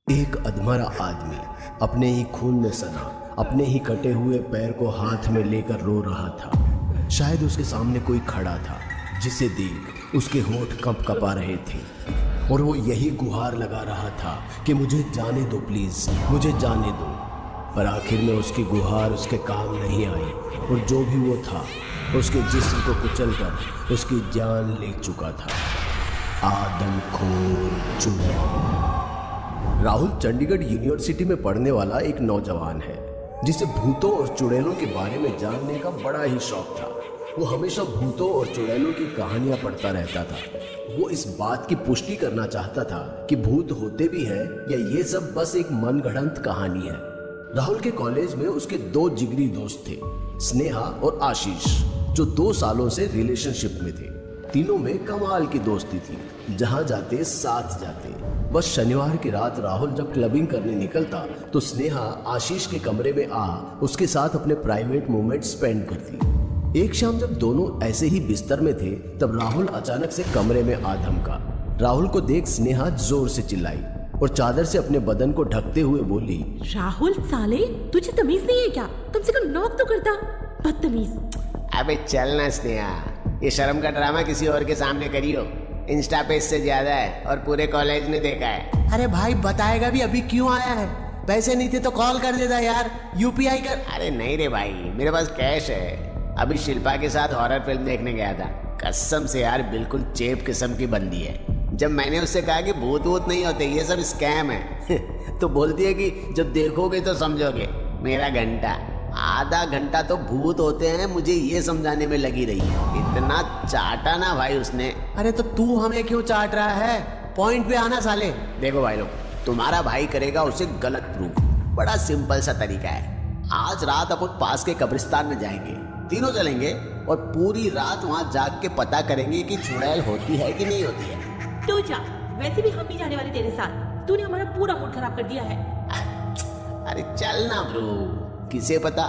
एक अधमरा आदमी अपने ही खून में सना अपने ही कटे हुए पैर को हाथ में लेकर रो रहा था। शायद उसके सामने कोई खड़ा था जिसे देख उसके होंठ कंपा रहे थे और वो यही गुहार लगा रहा था कि मुझे जाने दो प्लीज, मुझे जाने दो। पर आखिर में उसकी गुहार उसके काम नहीं आई और जो भी वो था उसके जिस्म को कुचलकर उसकी जान ले चुका था। आदमखोर चुड़ैल। राहुल चंडीगढ़ यूनिवर्सिटी में पढ़ने वाला एक नौजवान है जिसे भूतों और चुड़ैलों के बारे में जानने का बड़ा ही शौक था। वो हमेशा भूतों और चुड़ैलों की कहानियां पढ़ता रहता था। वो इस बात की पुष्टि करना चाहता था कि भूत होते भी हैं या ये सब बस एक मनगढ़ंत कहानी है। राहुल के कॉलेज में उसके दो जिगरी दोस्त थे, स्नेहा और आशीष, जो 2 सालों से रिलेशनशिप में थे। तीनों में कमाल की दोस्ती थी, जहां जाते साथ जाते। बस शनिवार की रात राहुल जब क्लबिंग करने निकलता तो स्नेहा आशीष के कमरे में आ उसके साथ अपने प्राइवेट मोमेंट स्पेंड करती। एक शाम जब दोनों ऐसे ही बिस्तर में थे तब राहुल अचानक से कमरे में आ धमका। राहुल को देख स्नेहा जोर से चिल्लाई और चादर से अपने बदन को ढकते हुए बोली, राहुल साले, तुझे तमीज नहीं है क्या? कम से कम नॉक तो करता, बदतमीज। अबे चल ना स्नेहा, ये शर्म का ड्रामा किसी और के सामने करियो। इंस्टा पे इससे ज्यादा है और पूरे कॉलेज ने देखा है। अरे भाई बताएगा भी अभी क्यों आया है? पैसे नहीं थे तो कॉल कर देता यार, यूपीआई कर। अरे नहीं रे भाई, मेरे पास कैश है। अभी शिल्पा के साथ हॉरर फिल्म देखने गया था। कसम से यार बिल्कुल चेप किस्म की बंदी है। जब मैंने उससे कहा कि भूत वूत नहीं होते, ये सब स्कैम है तो बोलती है कि जब देखोगे तो समझोगे। मेरा घंटा, आधा घंटा तो भूत होते हैं मुझे ये समझाने में लगी रही है। इतना चाटा ना भाई उसने। अरे तो तू हमें क्यों चाट रहा है? पॉइंट पे आना साले। देखो भाई लोग, तुम्हारा भाई करेगा उसे गलत प्रूफ। बड़ा सिंपल सा तरीका है। आज रात अपन पास के कब्रिस्तान में जाएंगे, तीनों चलेंगे और पूरी रात वहाँ जाग के पता करेंगे कि चुड़ैल होती है कि नहीं होती है। तू जा, वैसे भी हम भी जाने वाले तेरे साथ। तूने हमारा पूरा मूड खराब कर दिया है। अरे चल ना ब्रो, किसे पता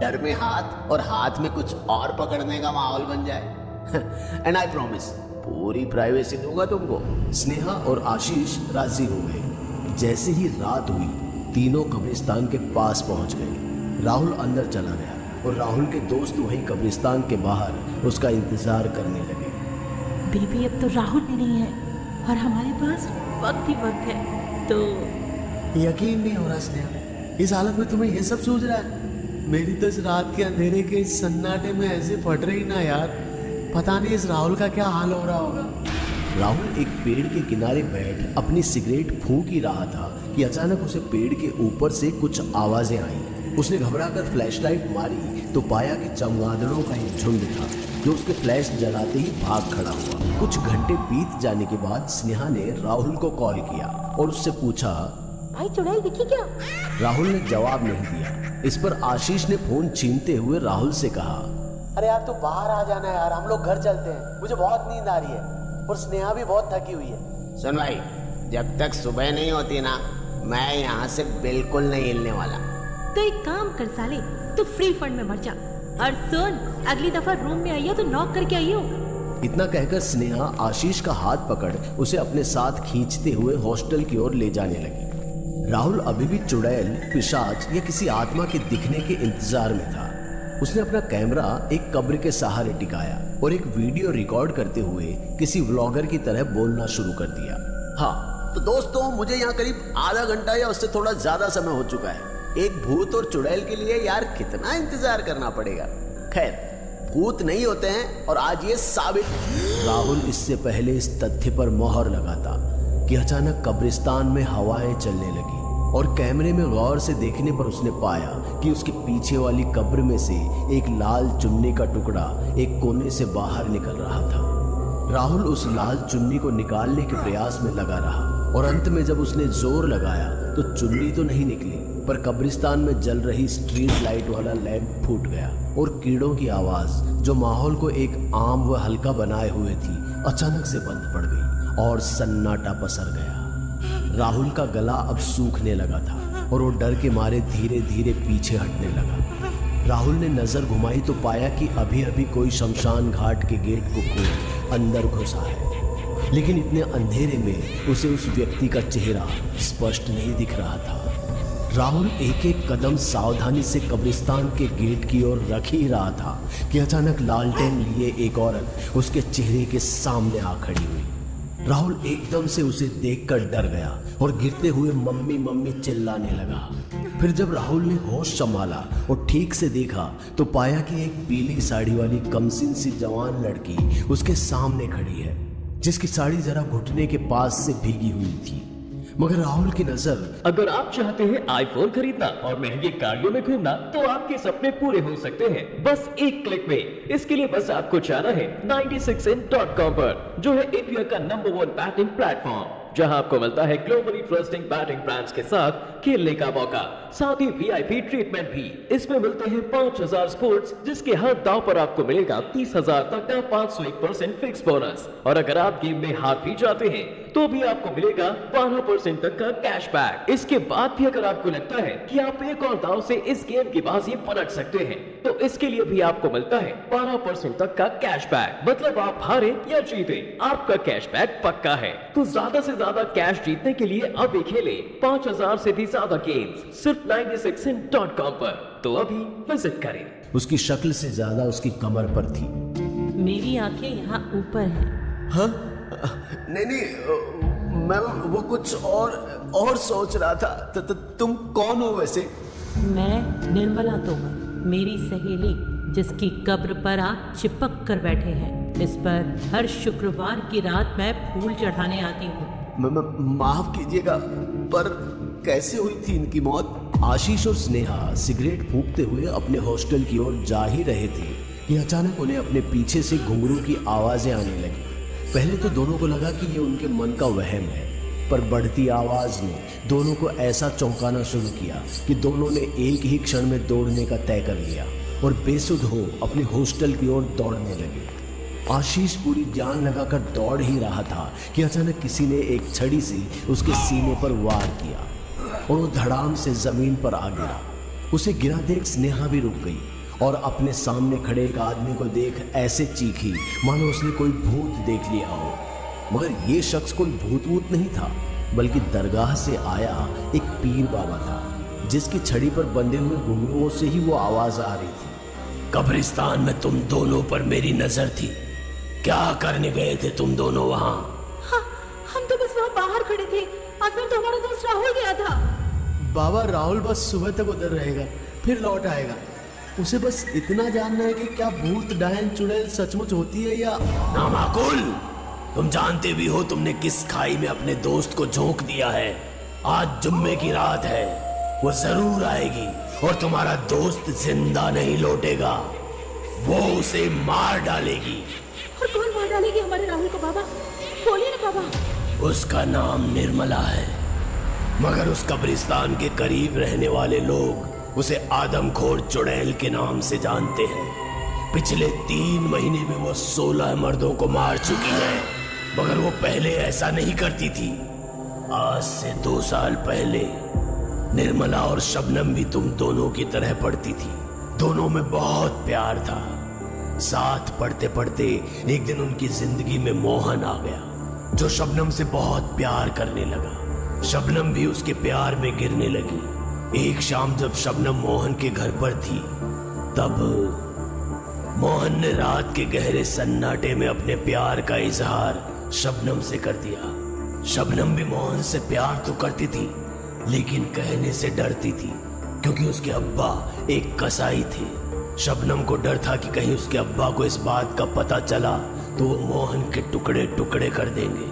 डर में हाथ और हाथ में कुछ और पकड़ने का माहौल बन जाए। एंड आई प्रॉमिस पूरी प्राइवेसी दूंगा तुमको। स्नेहा और आशीष राजी हो गए। जैसे ही रात हुई तीनों कब्रिस्तान के पास पहुंच गए। राहुल अंदर चला गया और राहुल के दोस्त वहीं कब्रिस्तान के बाहर उसका इंतजार करने लगे। बेबी अब तो राहुल भी नहीं है और हमारे पास वक्त ही वक्त है। तो यकीन नहीं हो रहा स्नेहा, इस हालत में तुम्हें ये सब सूझ रहा है? मेरी तो इस रात के अंधेरे के इस सन्नाटे में ऐसे फट रही ना यार। पता नहीं इस राहुल का क्या हाल हो रहा होगा। राहुल एक पेड़ के किनारे बैठ अपनी सिगरेट फूंक ही रहा था कि अचानक उसे पेड़ के ऊपर से कुछ आवाजें आई। उसने घबराकर फ्लैशलाइट मारी तो पाया कि चमगादड़ों का एक झुंड था जो उसके फ्लैश जलाते ही भाग खड़ा हुआ। कुछ घंटे बीत जाने के बाद स्नेहा ने राहुल को कॉल किया और उससे पूछा, भाई चुड़ैल दिखी क्या? राहुल ने जवाब नहीं दिया। इस पर आशीष ने फोन छीनते हुए राहुल से कहा, अरे यार तू बाहर आ जाना यार, हम लोग घर चलते हैं। मुझे बहुत नींद आ रही है और स्नेहा भी बहुत थकी हुई है। सुन भाई, जब तक सुबह नहीं होती ना, मैं यहाँ से बिल्कुल नहीं हिलने वाला। तो एक काम कर साले, तू फ्री फंड में मर जा। और सुन, अगली दफा रूम में आइयो तो नॉक करके आइयो। इतना कहकर स्नेहा आशीष का हाथ पकड़ उसे अपने साथ खींचते हुए हॉस्टल की ओर ले जाने लगी। राहुल अभी भी चुड़ैल, पिशाच या किसी आत्मा के दिखने के इंतजार में था। उसने अपना कैमरा एक कब्र के सहारे टिकाया और एक वीडियो रिकॉर्ड करते हुए किसी व्लॉगर की तरह बोलना शुरू कर दिया। हाँ तो दोस्तों, मुझे यहाँ करीब आधा घंटा या उससे थोड़ा ज्यादा समय हो चुका है। एक भूत और चुड़ैल के लिए यार कितना इंतजार करना पड़ेगा। खैर, भूत नहीं होते हैं और आज ये साबित। राहुल इससे पहले इस तथ्य पर मोहर लगाता कि अचानक कब्रिस्तान में हवाएं चलने लगी और कैमरे में गौर से देखने पर उसने पाया कि उसके पीछे वाली कब्र में से एक लाल चुन्नी का टुकड़ा एक कोने से बाहर निकल रहा था। राहुल उस लाल चुन्नी को निकालने के प्रयास में लगा रहा और अंत में जब उसने जोर लगाया तो चुन्नी तो नहीं निकली, पर कब्रिस्तान में जल रही स्ट्रीट लाइट वाला लैंप फूट गया और कीड़ों की आवाज, जो माहौल को एक आम व हल्का बनाए हुए थी, अचानक से बंद पड़ गई और सन्नाटा पसर गया। राहुल का गला अब सूखने लगा था और वो डर के मारे धीरे धीरे पीछे हटने लगा। राहुल ने नजर घुमाई तो पाया कि अभी अभी कोई शमशान घाट के गेट को खोल अंदर घुसा है। लेकिन इतने अंधेरे में उसे उस व्यक्ति का चेहरा स्पष्ट नहीं दिख रहा था। राहुल एक एक कदम सावधानी से कब्रिस्तान के गेट की ओर रख ही रहा था कि अचानक लालटेन लिए एक औरत उसके चेहरे के सामने आ खड़ी हुई। राहुल एकदम से उसे देखकर डर गया और गिरते हुए मम्मी मम्मी चिल्लाने लगा। फिर जब राहुल ने होश संभाला और ठीक से देखा तो पाया कि एक पीली साड़ी वाली कमसिन सी जवान लड़की उसके सामने खड़ी है, जिसकी साड़ी जरा घुटने के पास से भीगी हुई थी। मगर राहुल की नजर अगर आप चाहते हैं आईफोन खरीदना और महंगे गाड़ियों में घूमना तो आपके सपने पूरे हो सकते हैं बस एक क्लिक में। इसके लिए बस आपको जाना है 96in.com पर, जो है इंडिया का नंबर 1 बैटिंग प्लेटफॉर्म, जहां आपको मिलता है ग्लोबली ट्रस्टिंग बैटिंग ब्रांड्स के साथ खेलने का मौका, साथ ही वीआईपी ट्रीटमेंट भी। इसमें मिलते हैं 5000 स्पोर्ट्स, जिसके हर दाव पर आपको मिलेगा 30,000 तक का 501% फिक्स बोनस, और अगर आप गेम में हार भी जाते हैं तो भी आपको मिलेगा 12% तक का कैशबैक। इसके बाद भी अगर आपको लगता है कि आप एक और दाव से इस गेम की बाजी पलट सकते हैं तो इसके लिए भी आपको मिलता है 12% तक का कैशबैक। मतलब आप हारे या जीते, आपका कैशबैक पक्का है। तो ज्यादा से ज्यादा कैश जीतने के लिए अभी खेले 5000 से भी ज्यादा गेम्स सिर्फ 96in.com पर। तो अभी विजिट करें। उसकी शक्ल से ज्यादा उसकी कमर पर थी। मेरी आंखें यहाँ ऊपर हैं। हाँ नहीं मैं वो कुछ और सोच रहा था। तुम कौन हो वैसे? मैं निर्मला तोमर, मेरी सहेली, जिसकी कब्र पर आप चिपक कर बैठे हैं। इस पर हर शुक्रवार की रात मैं फूल चढ़ाने आती हूँ। माफ कीजिएगा, पर कैसे हुई थी इनकी मौत? आशीष और स्नेहा सिगरेट फूंकते हुए अपने हॉस्टल की ओर जा ही रहे थे कि अचानक उन्हें अपने पीछे से घुंघरू की आवाजें आने लगी। पहले तो दोनों को लगा कि ये उनके मन का वहम है, पर बढ़ती आवाज ने दोनों को ऐसा चौंकाना शुरू किया कि दोनों ने एक ही क्षण में दौड़ने का तय कर लिया और बेसुध हो अपने हॉस्टल की ओर दौड़ने लगे। आशीष पूरी जान लगाकर दौड़ ही रहा था कि अचानक किसी ने एक छड़ी से उसके सीने पर वार किया और वो धड़ाम से जमीन पर आ गिरा। उसे गिरा देख स्नेहा भी रुक गई और अपने सामने खड़े एक आदमी को देख ऐसे चीखी मानो उसने कोई भूत देख लिया हो। मगर ये शख्स कोई भूत नहीं था, बल्कि दरगाह से आया एक पीर बाबा था, जिसकी छड़ी पर बंधे हुए घुंघरुओं से ही वो आवाज आ रही थी। कब्रिस्तान में तुम दोनों पर मेरी नजर थी। क्या करने गए थे तुम दोनों वहाँ? हाँ, हम तो बस वहाँ बाहर खड़े थे। अंदर तो हमारा दोस्त राहुल गया था। बाबा, राहुल बस सुबह तक उधर रहेगा, फिर लौट आएगा। उसे बस इतना जानना है कि क्या भूत डायन चुड़ैल सचमुच होती है या नामाकुल। तुम जानते भी हो तुमने किस खाई में अपने दोस्त को झोंक दिया है। आज जुम्मे की रात है, वो जरूर आएगी और तुम्हारा दोस्त जिंदा नहीं लौटेगा, वो उसे मार डालेगी। और कौन मार डालेगी हमारे राहुल को बाबा? बोलिए ना बाबा। उसका नाम निर्मला है, मगर उस कब्रिस्तान के करीब रहने वाले लोग उसे आदमखोर चुड़ैल के नाम से जानते हैं। पिछले 3 महीने में वो 16 मर्दों को मार चुकी है, मगर वो पहले ऐसा नहीं करती थी। आज से 2 साल पहले निर्मला और शबनम भी तुम दोनों की तरह पढ़ती थी। दोनों में बहुत प्यार था। साथ पढ़ते पढ़ते एक दिन उनकी जिंदगी में मोहन आ गया, जो शबनम से बहुत प्यार करने लगा। शबनम भी उसके प्यार में गिरने लगी। एक शाम जब शबनम मोहन के घर पर थी, तब मोहन ने रात के गहरे सन्नाटे में अपने प्यार का इजहार शबनम से कर दिया। शबनम भी मोहन से प्यार तो करती थी, लेकिन कहने से डरती थी, क्योंकि उसके अब्बा एक कसाई थे। शबनम को डर था कि कहीं उसके अब्बा को इस बात का पता चला तो वो मोहन के टुकड़े टुकड़े कर देंगे।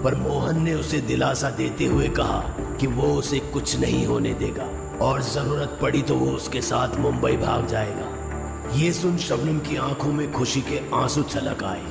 पर मोहन ने उसे दिलासा देते हुए कहा कि वो उसे कुछ नहीं होने देगा और जरूरत पड़ी तो वो उसके साथ मुंबई भाग जाएगा। ये सुन शबनम की आंखों में खुशी के आंसू छलक आए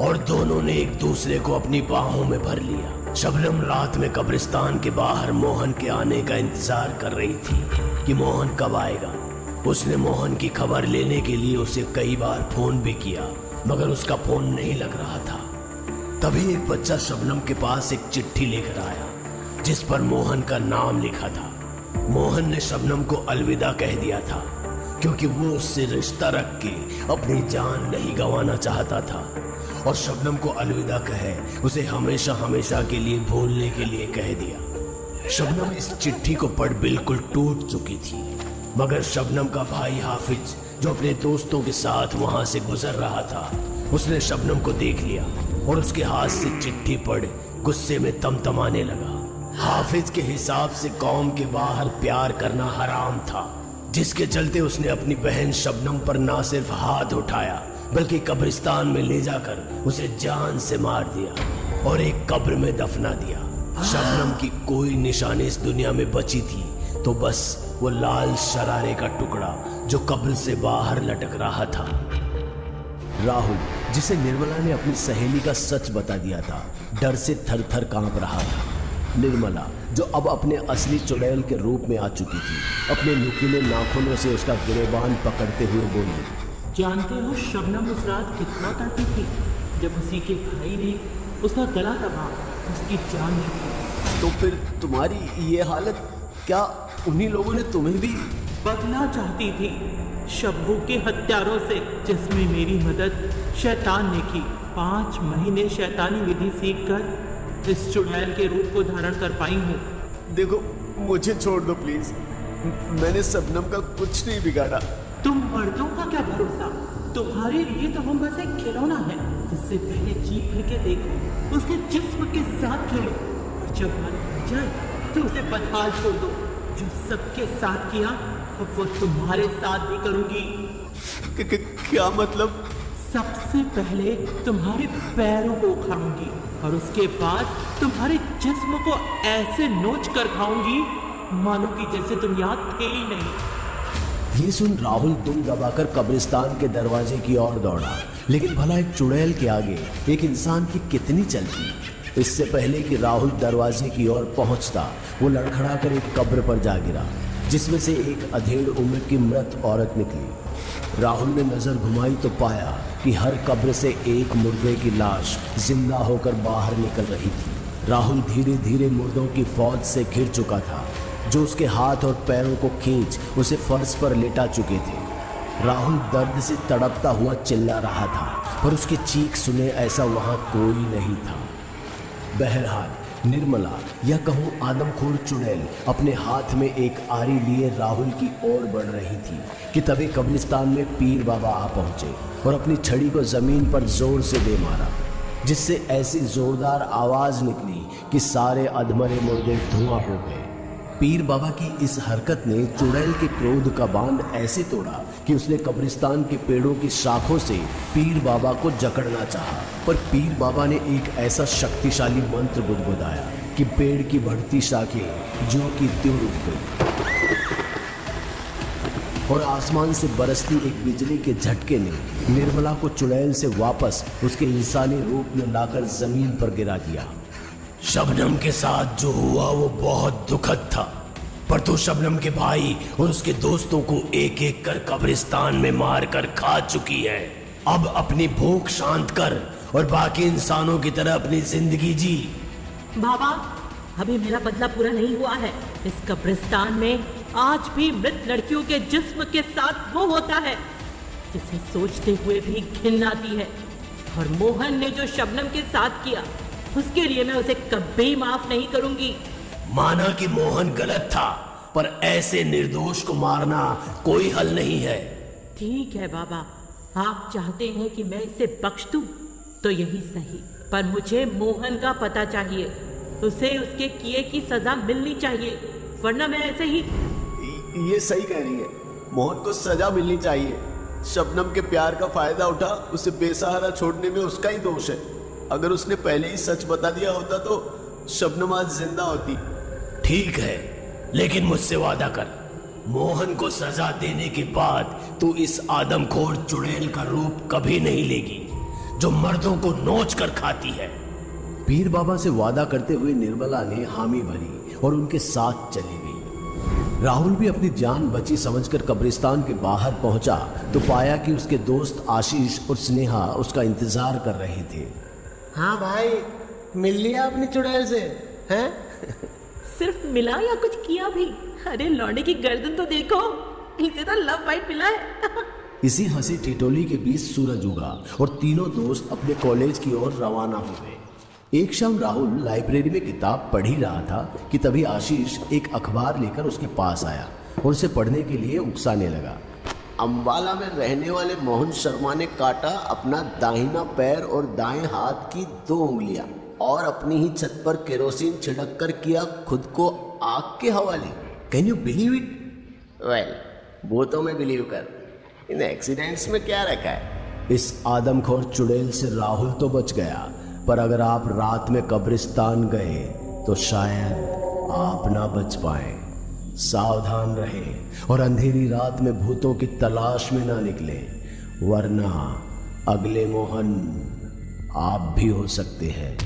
और दोनों ने एक दूसरे को अपनी बाहों में भर लिया। शबनम रात में कब्रिस्तान के बाहर मोहन के आने का इंतजार कर रही थी कि मोहन कब आएगा। उसने मोहन की खबर लेने के लिए उसे कई बार फोन भी किया, मगर उसका फोन नहीं लग रहा था। तभी एक बच्चा शबनम के पास एक चिट्ठी लेकर आया, जिस पर मोहन का नाम लिखा था। मोहन ने शबनम को अलविदा कह दिया था, क्योंकि वो उससे रिश्ता रख के अपनी जान नहीं गंवाना चाहता था और शबनम को अलविदा कहे उसे हमेशा हमेशा के लिए भूलने के लिए कह दिया। शबनम इस चिट्ठी को पढ़ बिल्कुल टूट चुकी थी, मगर शबनम का भाई हाफिज जो अपने दोस्तों के साथ वहां से गुजर रहा था, उसने शबनम को देख लिया और उसके हाथ से चिट्ठी पढ़ गुस्से में तमतमाने लगा। हाफिज के हिसाब से कौम के बाहर प्यार करना हराम था, जिसके चलते उसने अपनी बहन शबनम पर ना सिर्फ हाथ उठाया बल्कि कब्रिस्तान में ले जाकर उसे जान से मार दिया और एक कब्र में दफना दिया। शबनम की कोई निशानी इस दुनिया में बची थी तो बस वो लाल शरारे का टुकड़ा जो कब्र से बाहर लटक रहा था। राहुल, जिसे निर्मला ने अपनी सहेली का सच बता दिया था, डर से थर थर कांप रहा था। निर्मला, जो अब अपने असली चुड़ैल के रूप में आ चुकी थी, अपने नुकीले नाखूनों से उसका गिरेबान पकड़ते हुए बोली, जानते हो शबनम उस रात कितना तड़पी थी जब उसी के भाई ने उसका गला दबा उसकी जान ली थी। तो फिर तुम्हारी ये हालत, क्या उन्हीं लोगों ने तुम्हें भी? बदला चाहती थी शब्बू के हत्यारों से, जिसमें मेरी मदद शैतान ने की। 5 महीने शैतानी विधि सीखकर इस चुड़ैल के रूप को धारण कर पाई हूँ। देखो, मुझे छोड़ दो प्लीज। मैंने शबनम का कुछ नहीं बिगाड़ा। तुम मर्दों का क्या भरोसा, तुम्हारे लिए तो हम बस एक खिलौना है जिससे पहले जी भर के देखो, उसके जिस्म के साथ खेलो और जब मन भर जाए तो उसे बदहाल छोड़ दो। जो सबके साथ किया अब वो तुम्हारे साथ भी करूंगी। क्या मतलब? सबसे पहले तुम्हारे पैरों को उखाड़ूंगी और उसके बाद तुम्हारे जिस्म को ऐसे नोच कर खाऊंगी मानो कि जैसे तुम याद थे ही नहीं। ये सुन राहुल दुम दबाकर कब्रिस्तान के दरवाजे की ओर दौड़ा, लेकिन भला एक चुड़ैल के आगे एक इंसान की कितनी चलती। इससे पहले कि राहुल दरवाजे की ओर पहुंचता, वो लड़खड़ा कर एक कब्र पर जा गिरा, जिसमें से एक अधेड़ उम्र की मृत औरत निकली। राहुल ने नजर घुमाई तो पाया कि हर कब्र से एक मुर्दे की लाश जिंदा होकर बाहर निकल रही थी। राहुल धीरे धीरे मुर्दों की फौज से घिर चुका था, जो उसके हाथ और पैरों को खींच उसे फर्श पर लेटा चुके थे। राहुल दर्द से तड़पता हुआ चिल्ला रहा था, पर उसकी चीख सुने ऐसा वहां कोई नहीं था। बहरहाल निर्मला या कहूँ आदमखोर चुड़ैल अपने हाथ में एक आरी लिए राहुल की ओर बढ़ रही थी कि तभी कब्रिस्तान में पीर बाबा आ पहुंचे और अपनी छड़ी को जमीन पर जोर से दे मारा, जिससे ऐसी जोरदार आवाज निकली कि सारे अधमरे मुर्दे धुआं हो गए। पीर बाबा की इस हरकत ने चुड़ैल के क्रोध का बांध ऐसे तोड़ा कि उसने कब्रिस्तान के पेड़ों की शाखों से पीर बाबा को जकड़ना चाहा, पर पीर बाबा ने एक ऐसा शक्तिशाली मंत्र गुदगुदाया कि पेड़ की बढ़ती शाखें ज्यों की त्यों रुक गई और आसमान से बरसती एक बिजली के झटके ने निर्मला को चुड़ैल से वापस उसके इंसानी रूप में लाकर जमीन पर गिरा दिया। शबनम के साथ जो हुआ वो बहुत दुखद था, पर तू शबनम के भाई और उसके दोस्तों को एक एक कर कब्रिस्तान में मार कर खा चुकी है। अब अपनी भूख शांत कर और बाकी इंसानों की तरह अपनी जिंदगी जी। बाबा, अभी मेरा बदला पूरा नहीं हुआ है। इस कब्रिस्तान में आज भी मृत लड़कियों के जिस्म के साथ वो होता है जिसे सोचते हुए भी घिन आती है, और मोहन ने जो शबनम के साथ किया उसके लिए मैं उसे कभी माफ नहीं करूंगी। माना कि मोहन गलत था, पर ऐसे निर्दोष को मारना कोई हल नहीं है। ठीक है बाबा, आप चाहते हैं कि मैं इसे बख्श दूं तो यही सही, पर मुझे मोहन का पता चाहिए। उसे उसके किए की सजा मिलनी चाहिए, वरना मैं ऐसे ही। ये सही कह रही है, मोहन को सजा मिलनी चाहिए। शबनम के प्यार का फायदा उठा उसे बेसहारा छोड़ने में उसका ही दोष है। अगर उसने पहले ही सच बता दिया होता तो शबनम आज जिंदा होती। ठीक है, लेकिन मुझसे वादा कर, मोहन को सजा देने के बाद तू इस आदमखोर चुड़ैल का रूप कभी नहीं लेगी जो मर्दों को नोच कर खाती है। पीर बाबा से वादा करते हुए निर्मला ने हामी भरी और उनके साथ चली गई। राहुल भी अपनी जान बची समझकर कब्रिस्तान के बाहर पहुंचा तो पाया कि उसके दोस्त आशीष और स्नेहा उसका इंतजार कर रहे थे। हाँ भाई, मिल लिया अपनी चुड़ैल से? हैं? सिर्फ मिला या कुछ किया भी? अरे लौंडे की गर्दन तो देखो, इसे तो लव बाइट मिला है। इसी हंसी टिटोली के बीच सूरज उगा और तीनों दोस्त अपने कॉलेज की ओर रवाना हो गए। एक शाम राहुल लाइब्रेरी में किताब पढ़ ही रहा था कि तभी आशीष एक अखबार लेकर उसके पास आया और उसे पढ़ने के लिए उकसाने लगा। अम्बाला में रहने वाले मोहन शर्मा ने काटा अपना दाहिना पैर और दाएं हाथ की 2 उंगलियां और अपनी ही छत पर केरोसिन छिड़क कर किया खुद को आग के हवाले। Can you believe it? Well, भूतों में बिलीव कर, इन एक्सीडेंट्स में क्या रखा है? इस आदमखोर चुड़ैल से राहुल तो बच गया, पर अगर आप रात में कब्रिस्तान गए तो शायद आप ना बच पाए। सावधान रहें और अंधेरी रात में भूतों की तलाश में ना निकले, वरना अगले मोहन आप भी हो सकते हैं।